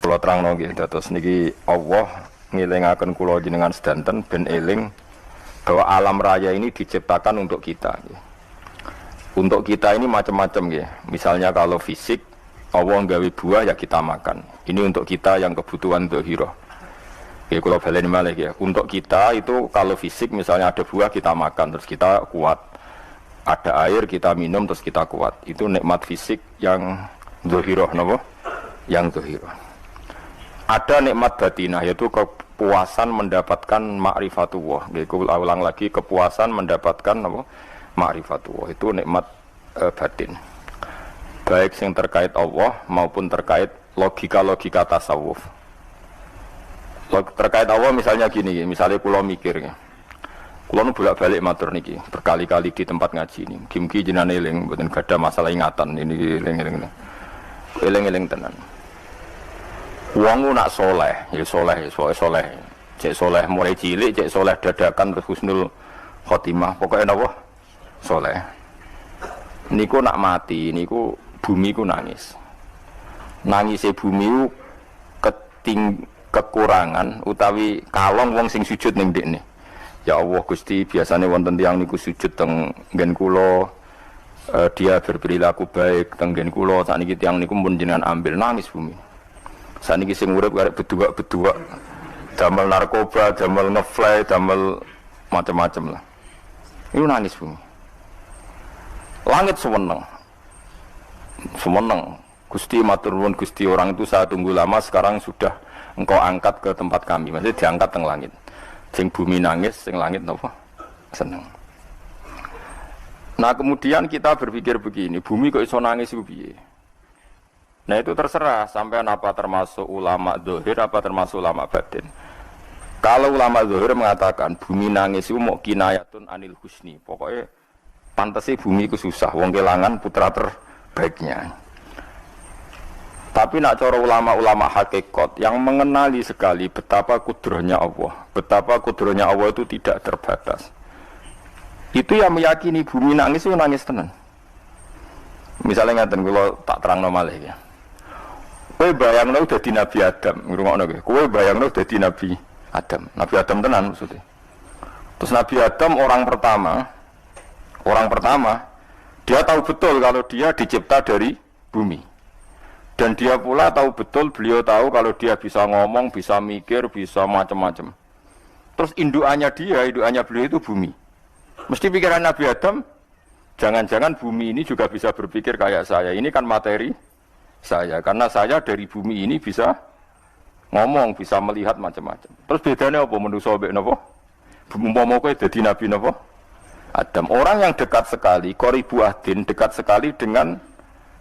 Kula terangno nggih dados niki Allah ngelingaken kula jenengan sedanten ben eling bahwa alam raya ini diciptakan untuk kita. Untuk kita ini macam-macam nggih. Misalnya kalau fisik Allah nggawe buah ya kita makan. Ini untuk kita yang kebutuhan dzahirah. Nggih kula baleni malih ya. Untuk kita itu kalau fisik misalnya ada buah kita makan terus kita kuat. Ada air kita minum terus kita kuat. Itu nikmat fisik yang dzahirah napa? Yang dzahirah. Ada nikmat batinah yaitu kepuasan mendapatkan ma'rifatullah. Aku ulang lagi, kepuasan mendapatkan apa? Ma'rifatullah. Itu nikmat batin. Baik yang terkait Allah maupun terkait logika-logika tasawuf. Terkait Allah misalnya gini, misalnya kula mikir ya. Kula nu bolak-balik matur niki, berkali-kali di tempat ngaji ini. Mugi-mugi jenengan eling mboten gadah masalah ingatan ini eling-eling. Eling-eling tenan. Wong nak soleh, ya soleh, soleh. Cek soleh mulai cilik, cek soleh dadakan terus husnul khotimah. Pokoknya napa? Soleh. Niku nak mati, niku bumi ku nangis. Nangise bumi ku kekurangan utawi kalong wong sing sujud ning ndekne. Ya Allah Gusti, biasanya wonten tiyang niku sujud teng nggen kula, dia berperilaku baik teng nggen kula, sakniki tiyang niku mun jenengan ambil nangis bumi. Saniki sing urip arek bedua-bedua, damel narkoba, damel ngefly, damel macam-macam lah. Itu nangis bumi. Langit seweneng. Seweneng. Gusti matur nuwun Gusti, orang itu saya tunggu lama, sekarang sudah engkau angkat ke tempat kami. Maksudnya diangkat teng langit. Sing bumi nangis, sing langit napa? Seneng. Nah, kemudian kita berpikir begini, bumi kok iso nangis iku piye? Nah itu terserah sampean apa termasuk ulama zahir apa termasuk ulama batin. Kalau ulama zahir mengatakan bumi nangis itu mau kinayatun anil husni. Pokoknya pantasnya bumi itu susah, wong kelangan putra terbaiknya. Tapi nak cara ulama-ulama hakikat yang mengenali sekali betapa kudrahnya Allah, betapa kudrahnya Allah itu tidak terbatas. Itu yang meyakini bumi nangis itu nangis tenan. Misalnya ngaten kula tak terangno malih ya. Kowe bayangno dadi Nabi Adam, ngrungokno kowe. Kowe bayangno dadi Nabi Adam. Nabi Adam tenan maksudnya. Terus Nabi Adam orang pertama, dia tahu betul kalau dia dicipta dari bumi. Dan dia pula tahu betul, beliau tahu kalau dia bisa ngomong, bisa mikir, bisa macam-macam. Terus indukannya beliau itu bumi. Mesti pikiran Nabi Adam, jangan-jangan bumi ini juga bisa berpikir kayak saya. Ini kan materi saya, karena saya dari bumi ini bisa ngomong, bisa melihat macam-macam. Terus bedanya apa manusa mbek napa? Umpama kowe dadi nabi napa? Adam. Orang yang dekat sekali, qoribu ahdin, dekat sekali dengan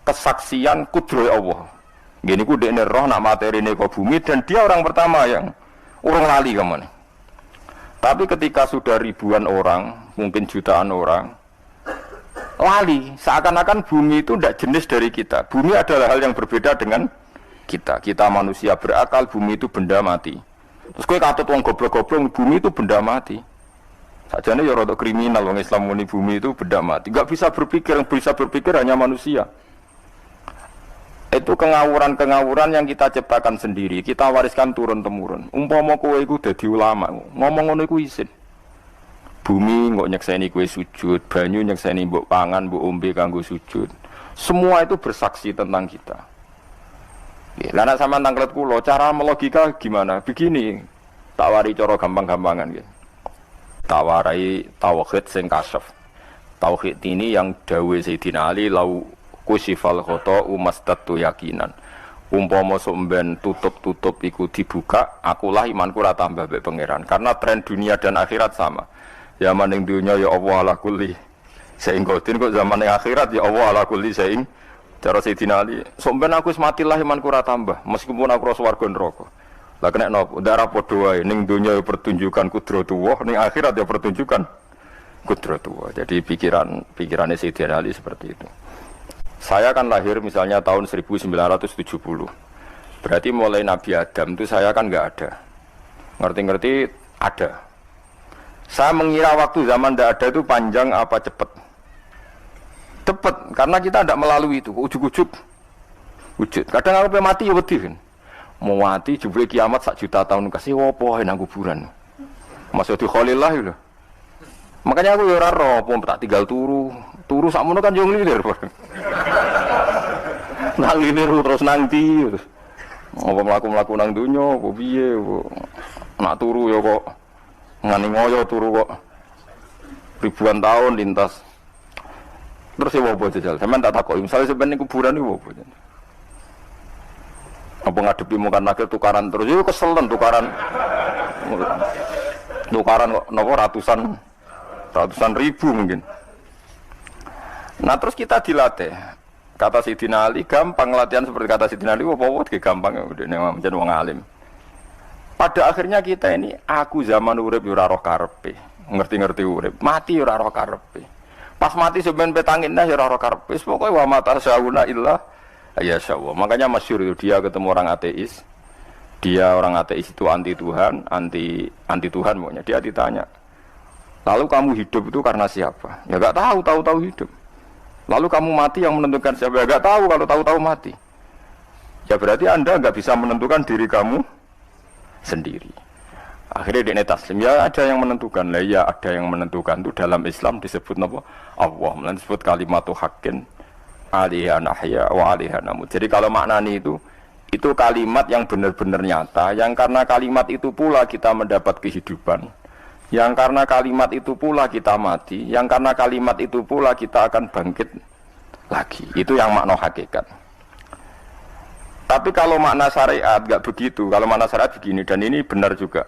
kesaksian kudrah Allah. Ngene ku dekne roh nak materine kok bumi dan dia orang pertama yang urung lali kamane. Tapi ketika sudah ribuan orang, mungkin jutaan orang lali, seakan-akan bumi itu tidak jenis dari kita. Bumi adalah hal yang berbeda dengan kita. Kita manusia berakal, bumi itu benda mati. Terus kowe katut wong goblok-goblok, bumi itu benda mati. Sajane ya rada kriminal wong Islam muni bumi itu benda mati. Enggak bisa berpikir, yang bisa berpikir hanya manusia. Itu kengawuran-kengawuran yang kita ciptakan sendiri, kita wariskan turun-temurun. Umpama kowe iku dadi ulama, ngomong ngono iku isin. Bumi nggak nyekseni kue sujud, banyu nyekseni mbok pangan, mbok ombe kanggo sujud. Semua itu bersaksi tentang kita. Lah nek sampean tanglet kula, cara melogika gimana? Begini, tak wari cara gampang-gampangan nggih. Tak warai tauhid sing kasyaf. Tauhid ini yang dawuh Sayyidina Ali lau kusifal khata umastatu yakinan. Umpama somben tutup-tutup iku dibuka, akulah imanku ora tambah mbek pangeran. Karena tren dunia dan akhirat sama. Zaman yang dunia ya Allah ala kulli saing kodin, kok zaman yang akhirat ya Allah ala kulli saing. Cara Sayyidina Ali, sampeyan aku wis matilah imanku ora tambah meskipun aku ora swarga neraka. Lah kena napa? Ndak padha wae ning dunia ya pertunjukan kudratullah, ning akhirat ya pertunjukan kudratullah. Jadi pikirannya Sayyidina Ali seperti itu. Saya kan lahir misalnya tahun 1970. Berarti mulai Nabi Adam itu saya kan enggak ada. Ngerti-ngerti ada. Saya mengira waktu zaman tidak ada itu panjang apa cepat? Cepat, karena kita tidak melalui itu, ujuk-ujuk. Wujud. Kadang aku mati ya wedi kan. Mau mati jebule kiamat 1 juta tahun kasih opo nang kuburan. Maksud di Khalillah lho. Makanya aku ya ora roh, tak tinggal turu sakmono kan yo nglilir. Nang nglilir terus nang ndi terus. Apa mlaku-mlaku nang donya apa piye nak turu ya kok ngani ngoyo turu kok ribuan tahun lintas. Terus ya apa jajal? Sampeyan tak takoki, misale sampeyan ning kuburan iku apa? Apa ngadepi mukan nakil tukaran terus yo keselen tukaran kok napa ratusan ribu mungkin. Nah terus kita dilatih. Kata Sidina Ali gampang latihan seperti kata Sidina Ali, apa-apa gampang udah menjadi wong alim. Pada akhirnya kita ini aku zaman urip yo ora roh karepe, ngerti-ngerti urip, mati yo ora roh karepe. Pas mati sampean petangin yo ora roh karepe, pokoke wa mata sauna illah ya syawah. Makanya masyhur itu dia ketemu orang ateis. Dia orang ateis itu anti Tuhan, anti Tuhan pokoknya. Dia ditanya, lalu kamu hidup itu karena siapa? Ya enggak tahu hidup. Lalu kamu mati yang menentukan siapa? Ya enggak tahu, kalau tahu mati. Ya berarti Anda enggak bisa menentukan diri kamu sendiri. Akhirnya dia taslim, ya ada yang menentukan. Lah ya ada yang menentukan itu dalam Islam disebut apa? Allah, disebut kalimatu haqqin alaiha nahya wa alaiha namut. Jadi kalau maknanya itu kalimat yang benar-benar nyata, yang karena kalimat itu pula kita mendapat kehidupan, yang karena kalimat itu pula kita mati, yang karena kalimat itu pula kita akan bangkit lagi. Itu yang makna hakikat. Tapi kalau makna syariat enggak begitu. Kalau makna syariat begini, dan ini benar juga.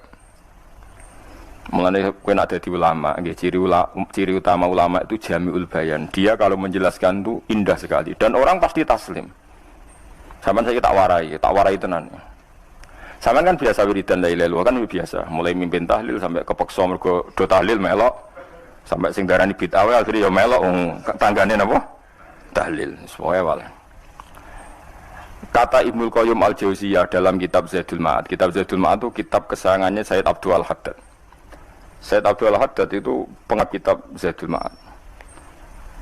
Mulane kowe nek dadi ulama, nggih ciri utama ulama itu jami'ul bayan. Dia kalau menjelaskan itu indah sekali dan orang pasti taslim. Sampeyan saya tak warai tenan. Sampeyan kan biasa wiridan la ilaha illallah kan biasa, mulai mimpin tahlil sampai kepeksa mergo do tahlil melok, sampai sing darani bid'ah akhire ya melok tanggane napa? Tahlil. Semoga wae. Kata Ibnul Qayyim Al-Jauziyah dalam kitab Zadul Ma'ad. Kitab Zadul Ma'ad itu kitab kesayangannya Sayyid Abdul Al-Haddad. Sayyid Abdul Al-Haddad itu pengarang kitab Zadul Ma'ad.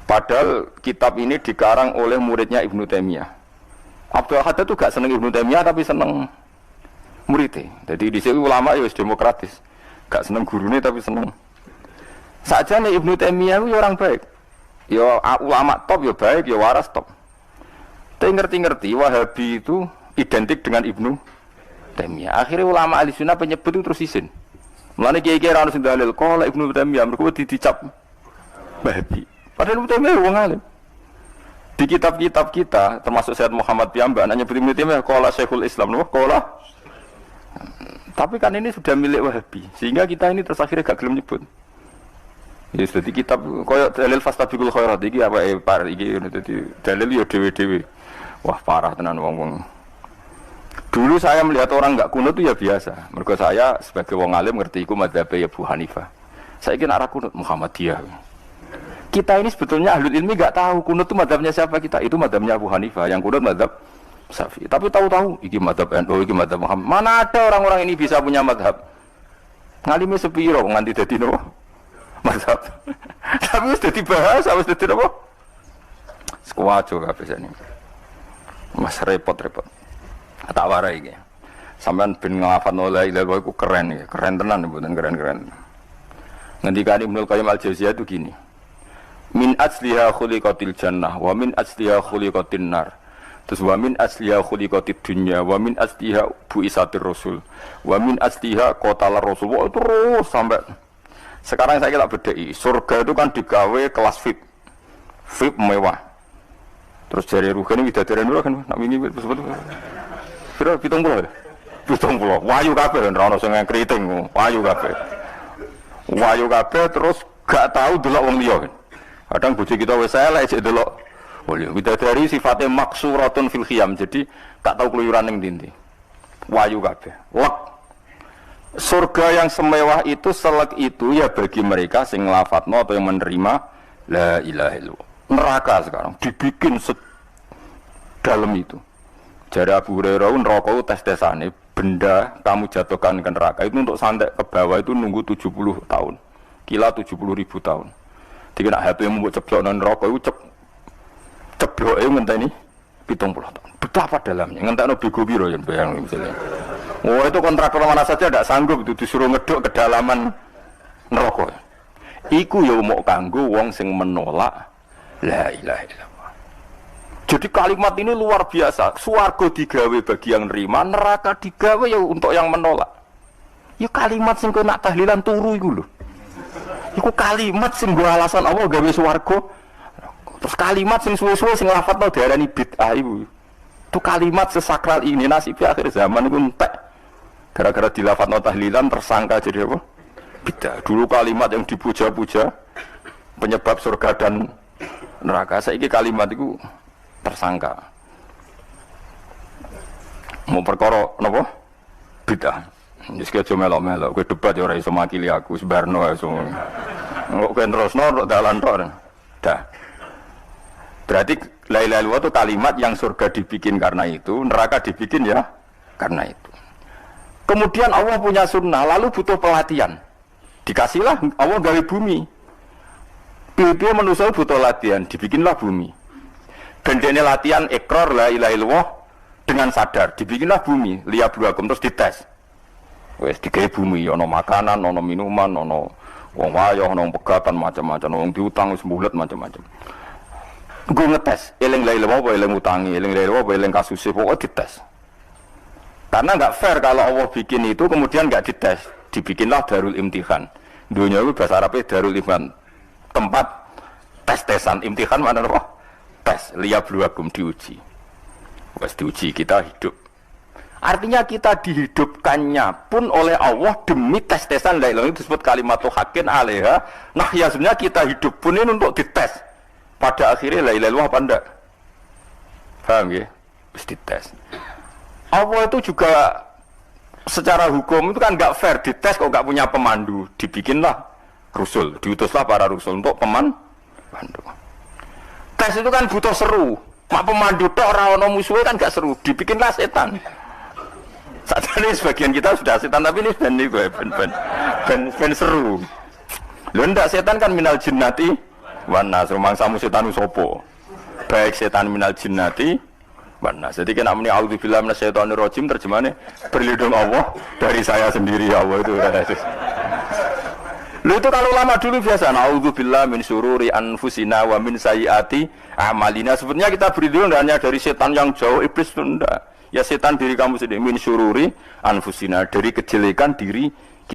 Padahal kitab ini dikarang oleh muridnya Ibnu Taimiyah. Abdul Al-Haddad itu gak seneng Ibnu Taimiyah tapi seneng muridnya. Jadi di sini ulama ya demokratis. Gak seneng gurunya tapi seneng. Saja nih Ibnu Taimiyah itu orang baik. Ya ulama top ya baik, ya waras top. Tapi ngerti-ngerti Wahabi itu identik dengan Ibnu Taimiyah. Akhirnya ulama ahli sunnah penyebut itu terus isin. Mulane kiai-kiai ra ono sing dalil kala Ibnu Taimiyah mergo dicap Wahabi. Padahal Ibnu Taimiyah wong alim. Di kitab-kitab kita termasuk Syekh Muhammad piyambak nyebut Ibnu Taimiyah kala Syekhul Islam lho kala. Tapi kan ini sudah milik Wahabi sehingga kita ini terus akhirnya gak gelem nyebut. Ya dadi kitab koyo dalil fastabiqul khairat iki apa par iki dadi dalil yo dhewe-dhewe. Wah parah tenan wong-wong. Dulu saya melihat orang enggak kunut itu ya biasa. Mergo saya sebagai wong alim ngerti iku madzhab Abu Hanifah. Saya kira arah kunut Muhammadiyah. Kita ini sebetulnya ahlul ilmi enggak tahu kunut itu madzhabnya siapa kita. Itu madzhabnya Abu Hanifah, yang kunut madzhab Syafi'i. Tapi tahu-tahu iki madzhab NU, iki madzhab Muhammad. Mana ada orang-orang ini bisa punya madzhab? Ngalime sepiro nganti dadi nopo? Madzhab. Tapi wis dadi bahasa, wis dadi nopo? Sekuaco kabeh sene. Mas repot-repot. Tak warai iki. Sampeyan ben nglafadzno la ilaha illallah iku keren ya, keren tenan mboten keren-keren. Ngendikane Ibnu Qayyim Al-Jauziyah itu gini. Min asliha khuliqatil jannah wa min asliha khuliqatin nar. Terus wa min asliha khuliqatid dunya wa min asliha buisatir rasul wa min asliha qatal rasul. Terus sampai sekarang saya tak bedai. Surga itu kan digawe kelas VIP. VIP mewah. Terus jari rugane widadaren ora kan nak wingi sebut. Piro 70. 70. Wayu kabeh ora ono sing kriting, wayu kabeh. Wayu kabeh terus gak tahu delok wong liya. Kadang bojo kita wis elek sik delok. Boleh widadari sifatnya maksuratun fil khiyam. Jadi gak tahu keluyuran ning ndi. Wayu kabeh. Lek surga yang semewah itu selek itu ya bagi mereka sing nglafatno atau yang menerima la ilaha illallah. Neraka sekarang dibikin dalam itu. Jari Abu Hurairah neraka itu tes-tesane benda kamu jatuhkan ke neraka itu untuk santai ke bawah itu nunggu 70 tahun. Kila 70.000 tahun. Dikira HP yang membuat ceblok neraka itu cebloke ngenteni 70 tahun. Betapa dalamnya. Ngentekno bego piro ya bayang misalnya. Oh itu kontraktor mana saja tidak sanggup itu disuruh ngeduk kedalaman neraka. Iku ya mau kanggo wong sing menolak la ilaha illallah. Jadi kalimat ini luar biasa. Swarga digawe bagi yang nerima, neraka digawe ya untuk yang menolak. Ya kalimat sing kena tahlilan turu iku lho. Iku kalimat sing nggo alasan Allah gawe swarga. Terus kalimat sing suwe-suwe sing lafadzno diarani bid'ah iku. Itu kalimat sesakral ini nasibnya akhir zaman iku entek. Gara-gara dilafadzno tahlilan tersangka jadi apa? Bid'ah. Dulu kalimat yang dipuja-puja penyebab surga dan neraka. Saiki kalimat itu tersangka. Mau perkara napa? Bid'ah. Wis aja melok-melok, kowe debat ya ora iso makili aku, sebarno ae semua. Kok kowe terusno dalan tok. Dah. Berarti la ilaha illallah itu kalimat yang surga dibikin karena itu, neraka dibikin ya karena itu. Kemudian Allah punya sunnah, lalu butuh pelatihan. Dikasihlah Allah gawe bumi. Piye manusia butuh latihan, dibikinlah bumi. Gendene latihan ikrar la ilaha illallah dengan sadar, dibikinlah bumi, liyabluwakum terus dites. Wes digawe bumi, ana makanan, ana minuman, ana wong wayah, ana pegatan macam-macam, wong diutang wis mbulet macam-macam. Gue ngetes, eling la ilaha illallah apa eling utangi, eling la ilaha illallah apa eling kasuse, pokoknya dites. Karena nggak fair kalau Allah bikin itu kemudian nggak dites, dibikinlah darul imtihan. Dunia itu bahasa Arabnya darul imtihan, tempat tes-tesan. Imtihan mana apa? Tes, liyabluwakum, diuji. Wes diuji kita hidup. Artinya kita dihidupkannya pun oleh Allah demi tes-tesan la ilaha, itu disebut kalimatu haqqin alaiha. Nah ya sebenarnya kita hidup pun ini untuk dites. Pada akhirnya la ilaha illallah apa enggak? Paham ya? Terus dites. Allah itu juga secara hukum itu kan enggak fair, dites kok enggak punya pemandu. Dibikinlah rusul, diutuslah para rusul untuk pemandu. Tes itu kan butuh seru. Mak pemandu tok ora ono musuhe kan enggak seru, dibikinlah setan. Saat ini sebagian kita sudah setan, tapi ini ben seru. Lho ndak setan kan minal jinnati wan nas, rumangsamu setan sopo. Baik setan minal jinnati wan nas. Jadi kena muni auzubillahi minasyaitonir rajim, terjemahane berlindung Allah dari saya sendiri ya Allah itu. Lho itu kalau lama dulu biasa auzubillahi min syururi anfusina wa min sayyiati a'malina. Sebenarnya kita berlindung hanya dari setan yang jauh, iblis itu enggak. Ya setan diri kamu sendiri, min syururi anfusina, dari kejelekan diri